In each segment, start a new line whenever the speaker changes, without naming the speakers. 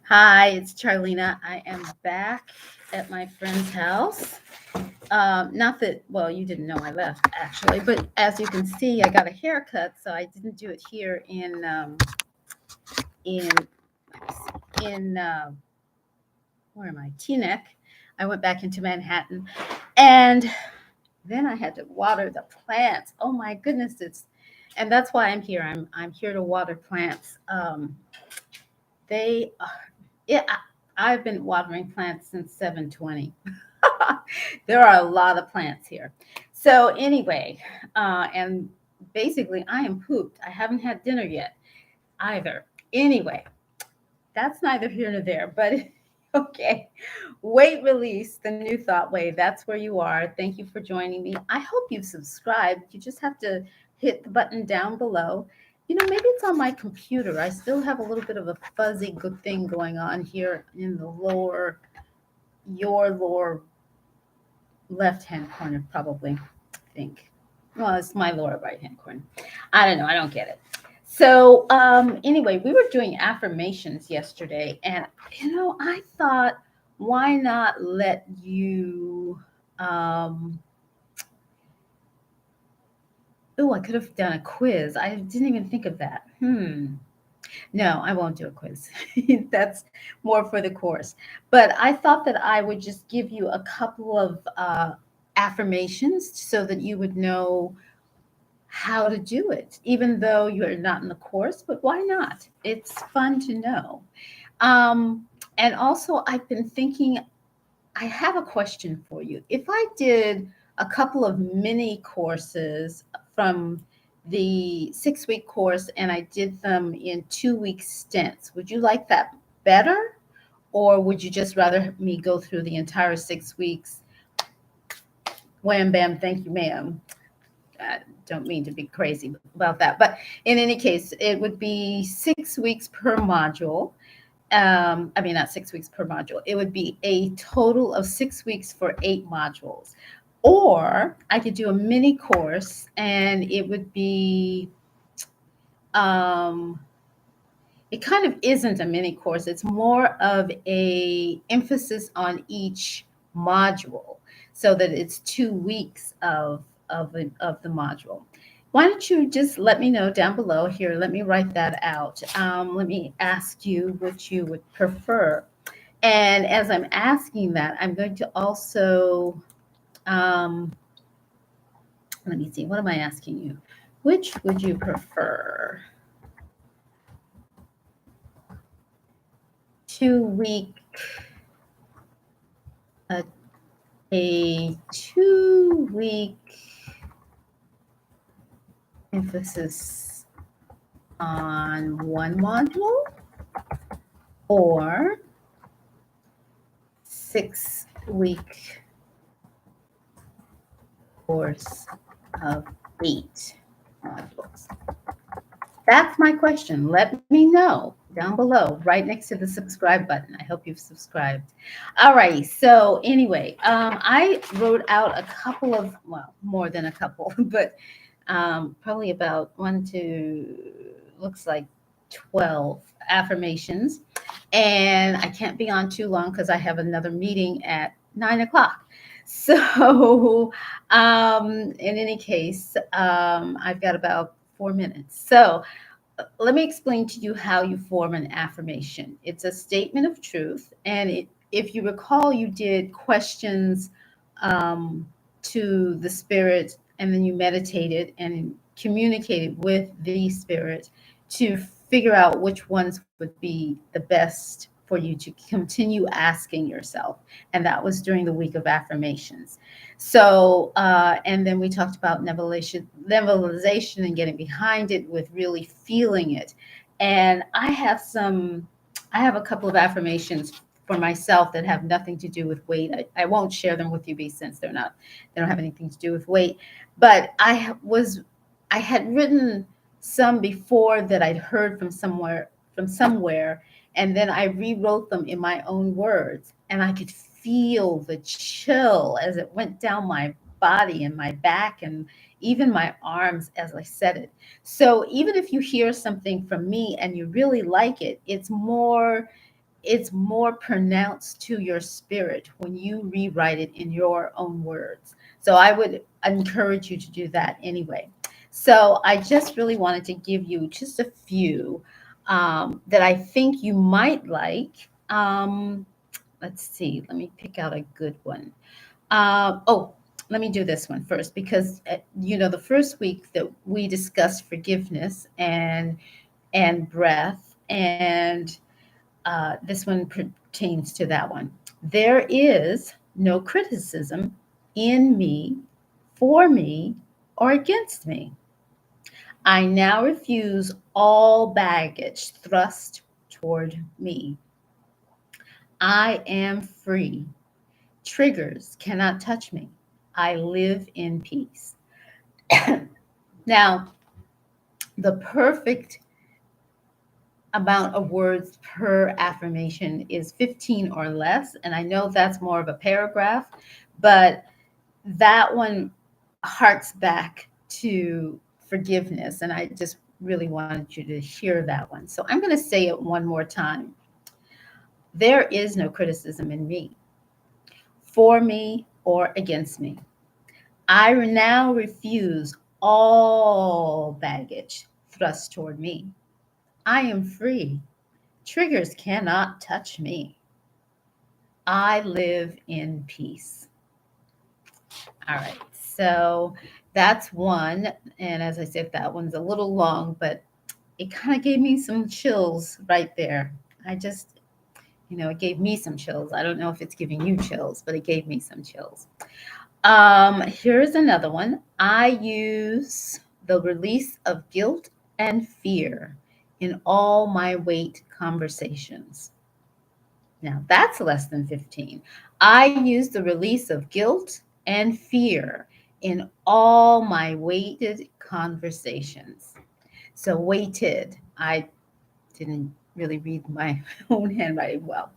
Hi, it's Charlena. I am back at my friend's house. Not that, well, you didn't know I left actually, but as you can see, I got a haircut, so I didn't do it here in in where am I? Teaneck. I went back into Manhattan, and then I had to water the plants. Oh my goodness, and that's why I'm here. I'm here to water plants. They, yeah, I've been watering plants since 7:20. There are a lot of plants here. So anyway, and basically I am pooped. I haven't had dinner yet either. Anyway, that's neither here nor there, but okay. Weight release, the new thought way. That's where you are. Thank you for joining me. I hope you've subscribed. You just have to hit the button down below. Maybe it's on my computer. I still have a little bit of a fuzzy good thing going on here in the your lower left hand corner, probably. I think. Well, it's my lower right hand corner. I don't know. I don't get it. So, anyway, we were doing affirmations yesterday, and I thought, why not let you? Um, oh, I could have done a quiz. I didn't even think of that. No, I won't do a quiz. That's more for the course. But I thought that I would just give you a couple of affirmations so that you would know how to do it, even though you're not in the course. But why not? It's fun to know. Um, and also, I've been thinking, I have a question for you. If I did a couple of mini courses from the 6 week course and I did them in 2 week stints, would you like that better? Or would you just rather me go through the entire 6 weeks? Wham, bam, thank you, ma'am. I don't mean to be crazy about that. But in any case, it would be 6 weeks per module. I mean, not 6 weeks per module. It would be a total of 6 weeks for 8 modules. Or I could do a mini course and it would be, um, it kind of isn't a mini course. It's more of a emphasis on each module so that it's 2 weeks of the module. Why don't you just let me know down below here? Let me write that out. Let me ask you what you would prefer. And as I'm asking that, I'm going to also, um, let me see, what am I asking you? Which would you prefer? 2 week, a, a 2 week emphasis on one module, or 6 week course of 8 modules? That's my question. Let me know down below, right next to the subscribe button. I hope you've subscribed. All right. So anyway, I wrote out a couple of, well, more than a couple, but probably about one to, looks like 12 affirmations. And I can't be on too long because I have another meeting at 9 o'clock. So, in any case, I've got about 4 minutes. So, let me explain to you how you form an affirmation. It's a statement of truth, and if you recall, you did questions to the spirit, and then you meditated and communicated with the spirit to figure out which ones would be the best for you to continue asking yourself. And that was during the week of affirmations. So, and then we talked about nebulization and getting behind it with really feeling it. And I have a couple of affirmations for myself that have nothing to do with weight. I won't share them with you since they don't have anything to do with weight. But I had written some before that I'd heard from somewhere, and then I rewrote them in my own words, and I could feel the chill as it went down my body and my back and even my arms as I said it. So even if you hear something from me and you really like it, it's more it's more pronounced to your spirit when you rewrite it in your own words. So I would encourage you to do that anyway. So I just really wanted to give you just a few that I think you might like. Let's see, let me pick out a good one. Oh, let me do this one first because the first week that we discussed forgiveness and breath, and this one pertains to that one. There is no criticism in me, for me, or against me. I now refuse all baggage thrust toward me. I am free. Triggers cannot touch me. I live in peace. Now, the perfect amount of words per affirmation is 15 or less. And I know that's more of a paragraph, but that one harks back to forgiveness. And I just really wanted you to hear that one. So I'm going to say it one more time. There is no criticism in me, for me or against me. I now refuse all baggage thrust toward me. I am free. Triggers cannot touch me. I live in peace. All right. So that's one. And as I said, that one's a little long, but it kind of gave me some chills right there. I just, it gave me some chills. I don't know if it's giving you chills, but it gave me some chills. Here's another one. I use the release of guilt and fear in all my weight conversations. Now that's less than 15. I use the release of guilt and fear in all my weighted conversations. So weighted, I didn't really read my own handwriting well.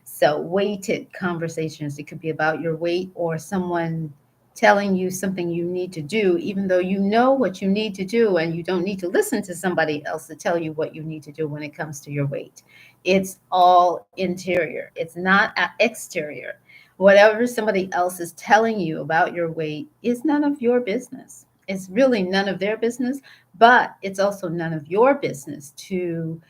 So, weighted conversations, it could be about your weight or someone telling you something you need to do, even though you know what you need to do and you don't need to listen to somebody else to tell you what you need to do when it comes to your weight. It's all interior, it's not exterior. Whatever somebody else is telling you about your weight is none of your business. It's really none of their business, but it's also none of your business to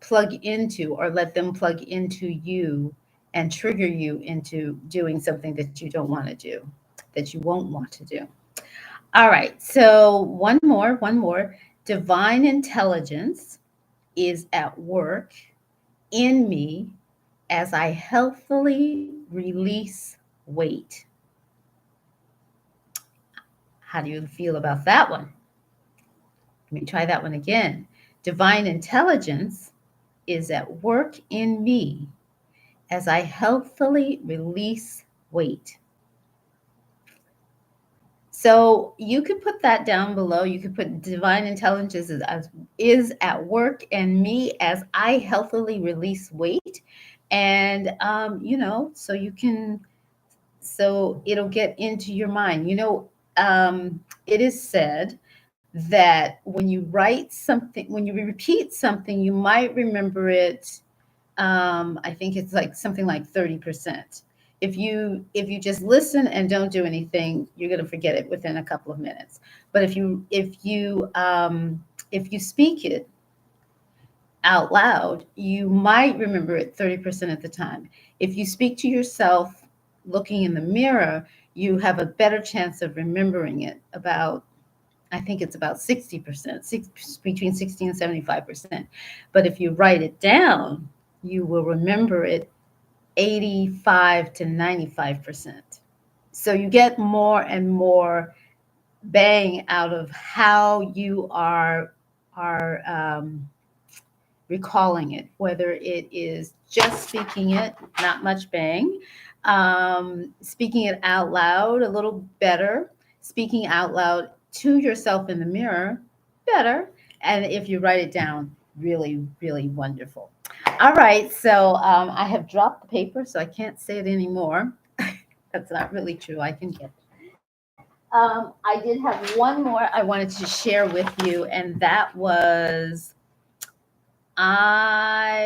plug into or let them plug into you and trigger you into doing something that you don't want to do, that you won't want to do. All right, so one more. Divine intelligence is at work in me as I healthily release weight. How do you feel about that one? Let me try that one again. Divine intelligence is at work in me as I healthily release weight. So you could put that down below. You could put divine intelligence is at work in me as I healthily release weight. And, so you can, so it'll get into your mind. It is said that when you write something, when you repeat something, you might remember it. I think it's like something like 30%. If you just listen and don't do anything, you're going to forget it within a couple of minutes. But if you speak it out loud, you might remember it 30% of the time. If you speak to yourself looking in the mirror, you have a better chance of remembering it about, I think it's about 60%, between 60 and 75%. But if you write it down, you will remember it 85 to 95%. So you get more and more bang out of how you are recalling it, whether it is just speaking it, not much bang, speaking it out loud a little better, speaking out loud to yourself in the mirror better, and if you write it down, really, really wonderful. All right, so I have dropped the paper, so I can't say it anymore. That's not really true. I can get. I did have one more I wanted to share with you, and that was I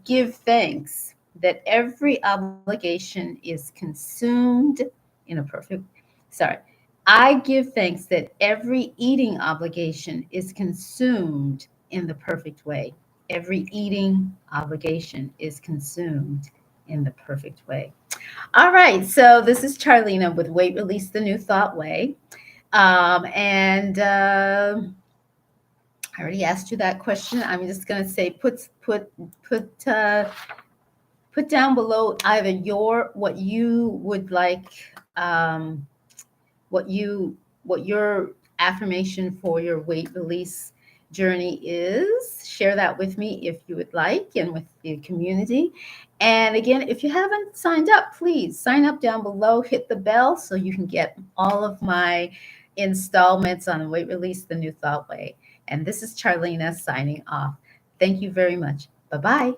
give thanks that every obligation is consumed in a perfect, sorry, I give thanks that every eating obligation is consumed in the perfect way. Every eating obligation is consumed in the perfect way. All right, so this is Charlena with Weight Release the New Thought Way. And I already asked you that question. I'm just going to say put down below either what you would like, um, what you what your affirmation for your weight release journey is. Share that with me if you would like, and with the community. And again, if you haven't signed up, please sign up down below, hit the bell so you can get all of my installments on weight release the new thought way. And this is Charlena signing off. Thank you very much. Bye bye.